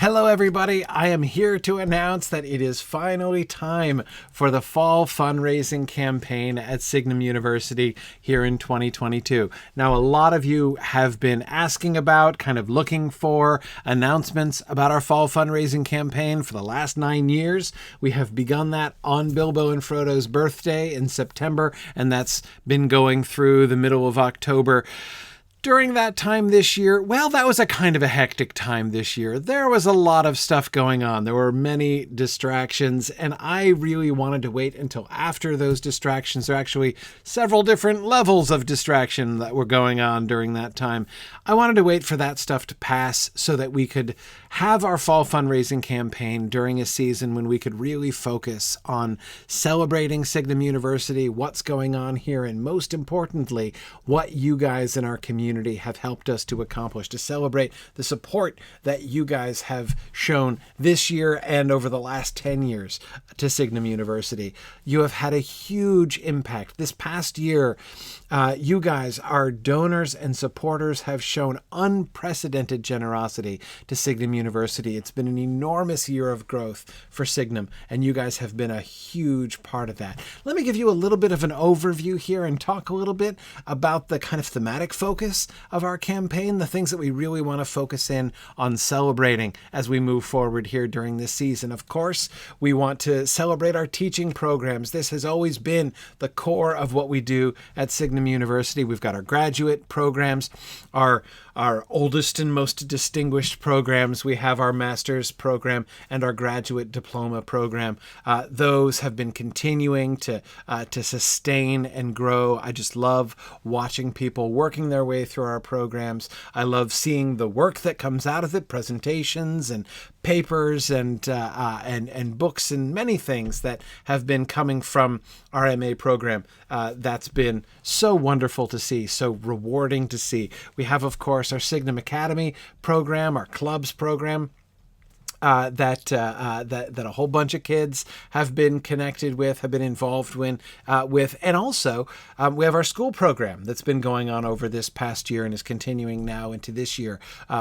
Hello, everybody. I am here to announce that it is finally time for the fall fundraising campaign at Signum University here in 2022. Now, a lot of you have been asking about, kind of looking for announcements about our fall fundraising campaign for the last 9 years. We have begun that on Bilbo and Frodo's birthday in September, and that's been going through the middle of October. During that time this year, well, that was a kind of a hectic time this year. There was a lot of stuff going on. There were many distractions, and I really wanted to wait until after those distractions. There are actually several different levels of distraction that were going on during that time. I wanted to wait for that stuff to pass so that we could have our fall fundraising campaign during a season when we could really focus on celebrating Signum University, what's going on here, and most importantly, what you guys in our community have helped us to accomplish, to celebrate the support that you guys have shown this year and over the last 10 years to Signum University. You have had a huge impact. This past year, you guys, our donors and supporters, have shown unprecedented generosity to Signum University. It's been an enormous year of growth for Signum, and you guys have been a huge part of that. Let me give you a little bit of an overview here and talk a little bit about the kind of thematic focus of our campaign, the things that we really want to focus in on celebrating as we move forward here during this season. Of course, we want to celebrate our teaching programs. This has always been the core of what we do at Signum University. We've got our graduate programs, our oldest and most distinguished programs. We have our master's program and our graduate diploma program. Those have been continuing to sustain and grow. I just love watching people working their way through our programs. I love seeing the work that comes out of it, presentations and papers and books and many things that have been coming from our MA program. That's been so wonderful to see, so rewarding to see. We have, of course, our Signum Academy program, our clubs program, that a whole bunch of kids have been connected with, have been involved with, and also we have our school program that's been going on over this past year and is continuing now into this year,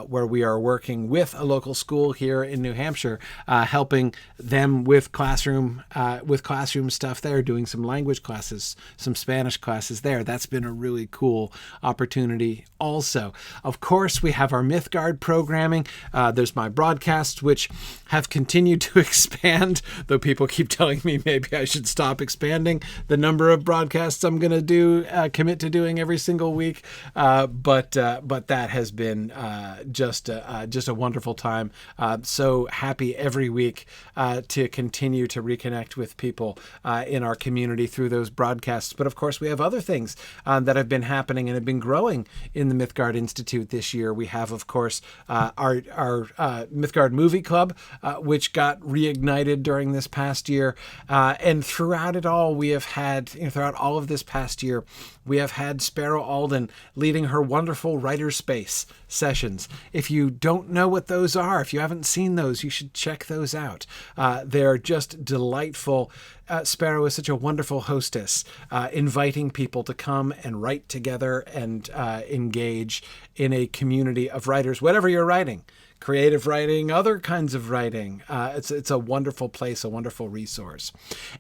where we are working with a local school here in New Hampshire, helping them with classroom stuff there, doing some language classes, some Spanish classes there. That's been a really cool opportunity also. Of course, we have our Mythgard programming. There's my broadcasts, which have continued to expand, though people keep telling me maybe I should stop expanding the number of broadcasts I'm going to commit to doing every single week. But that has been just a wonderful time. So happy every week to continue to reconnect with people in our community through those broadcasts. But of course, we have other things that have been happening and have been growing in the Mythgard Institute this year. We have, of course, our Mythgard Movie Club, which got reignited during this past year. And throughout it all, we have had, throughout all of this past year, we have had Sparrow Alden leading her wonderful Writer Space sessions. If you don't know what those are, if you haven't seen those, you should check those out. They're just delightful. Sparrow is such a wonderful hostess, inviting people to come and write together and engage in a community of writers, whatever you're writing. Creative writing, other kinds of writing. It's a wonderful place, a wonderful resource.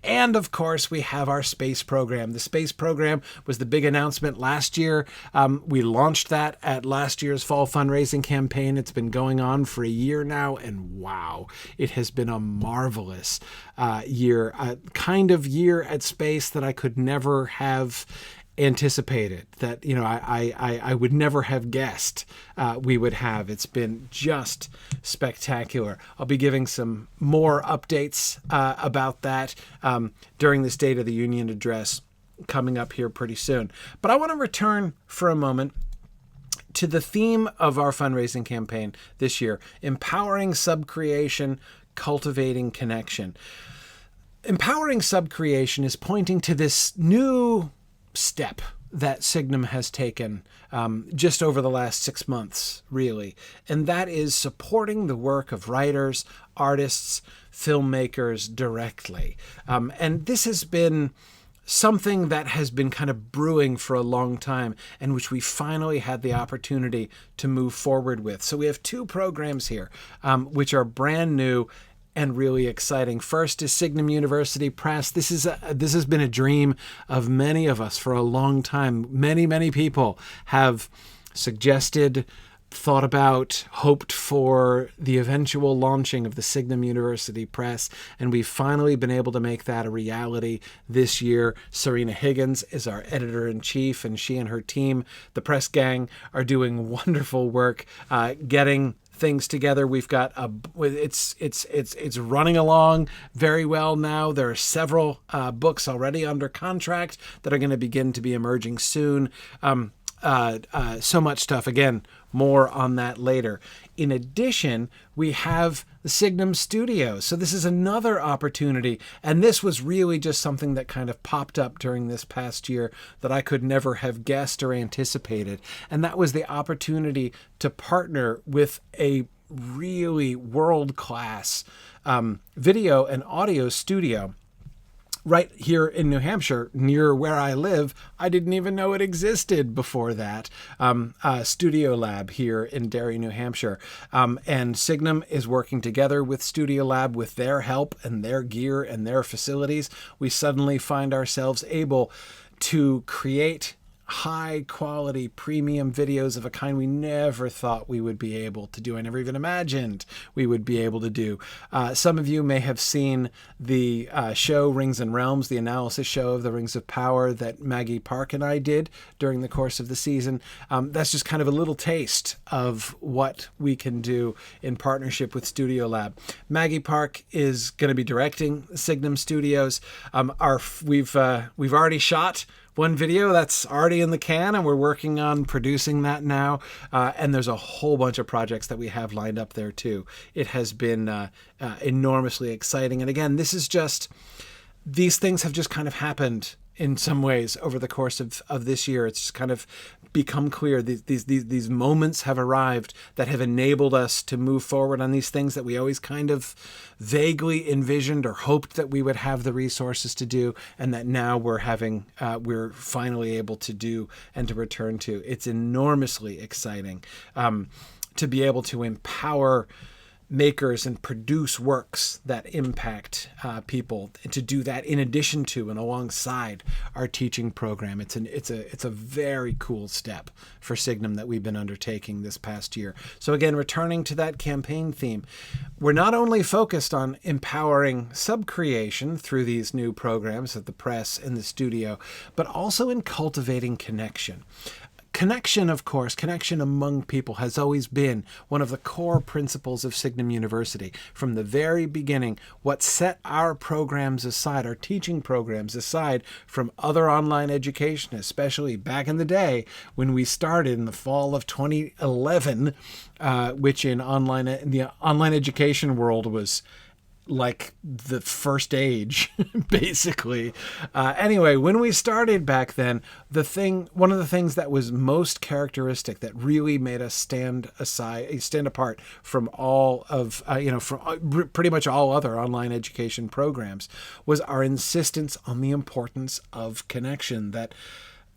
And of course, we have our space program. The space program was the big announcement last year. We launched that at last year's fall fundraising campaign. It's been going on for a year now, and wow, it has been a marvelous year, a kind of year at space that I could never have anticipated, that I would never have guessed we would have. It's been just spectacular. I'll be giving some more updates about that during the State of the Union address coming up here pretty soon. But I want to return for a moment to the theme of our fundraising campaign this year: empowering subcreation, cultivating connection. Empowering subcreation is pointing to this new step that Signum has taken just over the last 6 months, really. And that is supporting the work of writers, artists, filmmakers directly. And this has been something that has been kind of brewing for a long time and which we finally had the opportunity to move forward with. So we have two programs here, which are brand new and really exciting. First is Signum University Press. This has been a dream of many of us for a long time. Many people have suggested, thought about, hoped for the eventual launching of the Signum University Press, and we've finally been able to make that a reality this year. Serena Higgins is our editor-in-chief, and she and her team, the press gang, are doing wonderful work getting things together. We've got it's running along very well now. There are several books already under contract that are going to begin to be emerging soon. So much stuff. Again, more on that later. In addition, we have the Signum Studios. So this is another opportunity. And this was really just something that kind of popped up during this past year that I could never have guessed or anticipated. And that was the opportunity to partner with a really world-class video and audio studio right here in New Hampshire, near where I live. I didn't even know it existed before that. Studio Lab here in Derry, New Hampshire. And Signum is working together with Studio Lab with their help and their gear and their facilities. We suddenly find ourselves able to create high quality premium videos of a kind we never thought we would be able to do. I never even imagined we would be able to do. Some of you may have seen the show Rings and Realms, the analysis show of the Rings of Power that Maggie Park and I did during the course of the season. That's just kind of a little taste of what we can do in partnership with Studio Lab. Maggie Park is going to be directing Signum Studios. We've already shot one video that's already in the can, and we're working on producing that now. And there's a whole bunch of projects that we have lined up there too. It has been enormously exciting. And again, these things have just kind of happened in some ways over the course of this year. It's just kind of become clear these moments have arrived that have enabled us to move forward on these things that we always kind of vaguely envisioned or hoped that we would have the resources to do, and that now we're finally able to do and to return to. It's enormously exciting to be able to empower makers and produce works that impact people, and to do that in addition to and alongside our teaching program. It's a very cool step for Signum that we've been undertaking this past year. So again, returning to that campaign theme, we're not only focused on empowering subcreation through these new programs at the press and the studio, but also in cultivating connection. Connection, of course, connection among people has always been one of the core principles of Signum University. From the very beginning, what set our programs aside, our teaching programs aside from other online education, especially back in the day when we started in the fall of 2011, which in the online education world was like the first age, basically. Anyway, when we started back then, one of the things that was most characteristic that really made us stand apart from all of, from pretty much all other online education programs, was our insistence on the importance of connection, that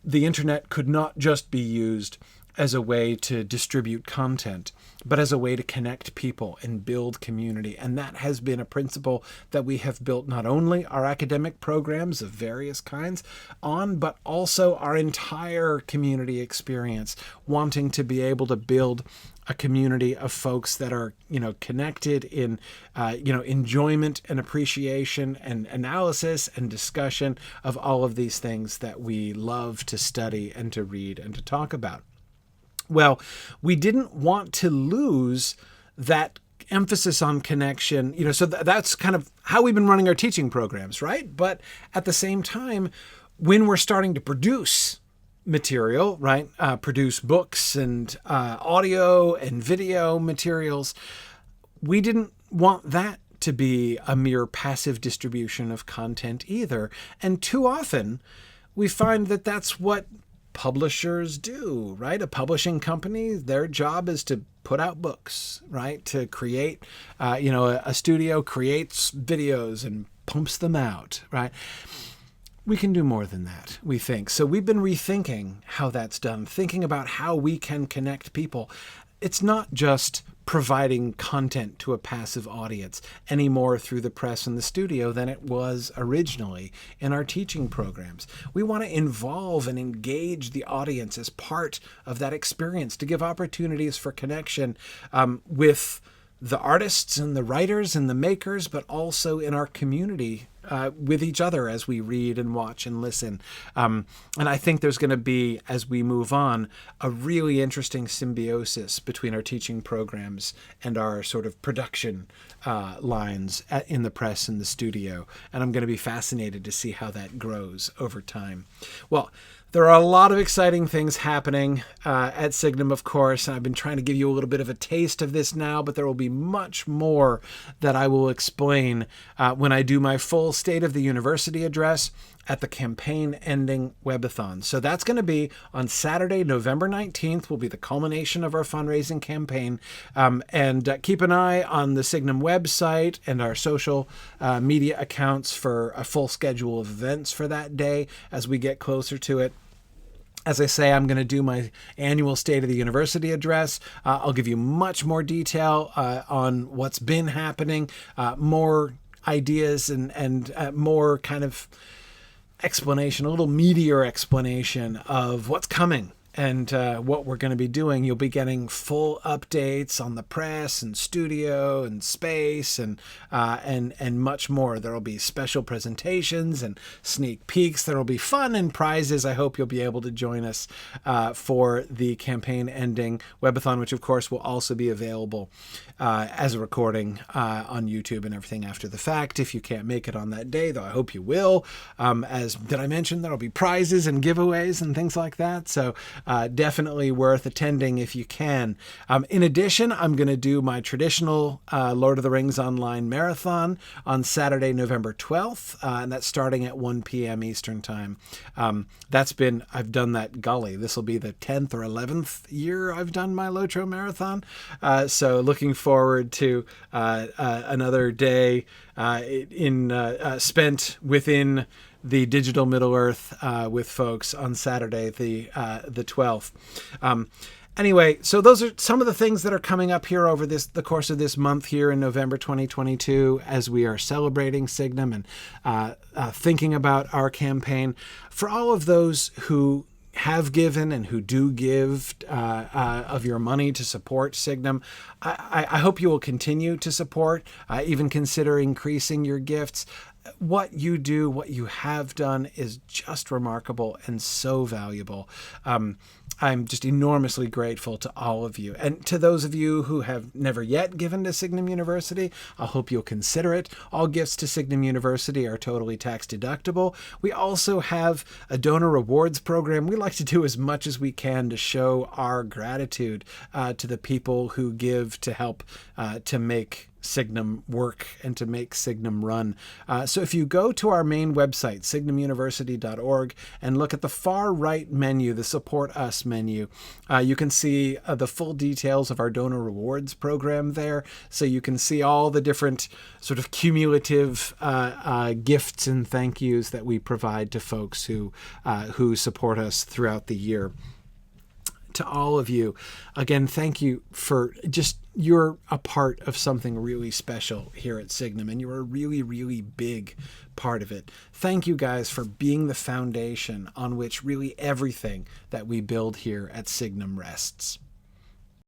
the internet could not just be used as a way to distribute content, but as a way to connect people and build community. And that has been a principle that we have built not only our academic programs of various kinds on, but also our entire community experience, wanting to be able to build a community of folks that are, connected in, enjoyment and appreciation and analysis and discussion of all of these things that we love to study and to read and to talk about. Well, we didn't want to lose that emphasis on connection, so that's kind of how we've been running our teaching programs, right? But at the same time, when we're starting to produce material, right, produce books and audio and video materials, we didn't want that to be a mere passive distribution of content either. And too often, we find that that's what publishers do, right? A publishing company, their job is to put out books, right? To create, a studio creates videos and pumps them out, right? We can do more than that, we think. So we've been rethinking how that's done, thinking about how we can connect people. It's not just providing content to a passive audience any more through the press and the studio than it was originally in our teaching programs. We want to involve and engage the audience as part of that experience to give opportunities for connection with the artists and the writers and the makers, but also in our community with each other as we read and watch and listen. And I think there's going to be, as we move on, a really interesting symbiosis between our teaching programs and our sort of production lines in the press and the studio. And I'm going to be fascinated to see how that grows over time. Well, there are a lot of exciting things happening at Signum, of course, and I've been trying to give you a little bit of a taste of this now, but there will be much more that I will explain when I do my full State of the University address at the campaign ending webathon. So that's going to be on Saturday, November 19th, will be the culmination of our fundraising campaign. And keep an eye on the Signum website and our social media accounts for a full schedule of events for that day as we get closer to it. As I say, I'm going to do my annual State of the University address. I'll give you much more detail on what's been happening, more ideas and more kind of explanation, a little meatier explanation of what's coming and what we're going to be doing. You'll be getting full updates on the press and studio and space and much more. There will be special presentations and sneak peeks. There will be fun and prizes. I hope you'll be able to join us for the campaign ending webathon, which of course will also be available as a recording on YouTube and everything after the fact. If you can't make it on that day, though I hope you will. As did I mention, there'll be prizes and giveaways and things like that. So definitely worth attending if you can. In addition, I'm going to do my traditional Lord of the Rings Online Marathon on Saturday, November 12th, and that's starting at 1 p.m. Eastern Time. I've done that, golly, this will be the 10th or 11th year I've done my Lotro Marathon. So looking forward to another day spent within the digital Middle-earth with folks on Saturday, the 12th. Anyway, so those are some of the things that are coming up here over the course of this month here in November 2022 as we are celebrating Signum and thinking about our campaign. For all of those who have given and who do give of your money to support Signum, I hope you will continue to support, even consider increasing your gifts. What you do, what you have done is just remarkable and so valuable. I'm just enormously grateful to all of you. And to those of you who have never yet given to Signum University, I hope you'll consider it. All gifts to Signum University are totally tax deductible. We also have a donor rewards program. We like to do as much as we can to show our gratitude to the people who give to help to make Signum work and to make Signum run. So if you go to our main website, signumuniversity.org, and look at the far right menu, the Support Us menu, you can see the full details of our donor rewards program there. So you can see all the different sort of cumulative gifts and thank yous that we provide to folks who support us throughout the year. To all of you, again, thank you for you're a part of something really special here at Signum, and you're a really, really big part of it. Thank you guys for being the foundation on which really everything that we build here at Signum rests.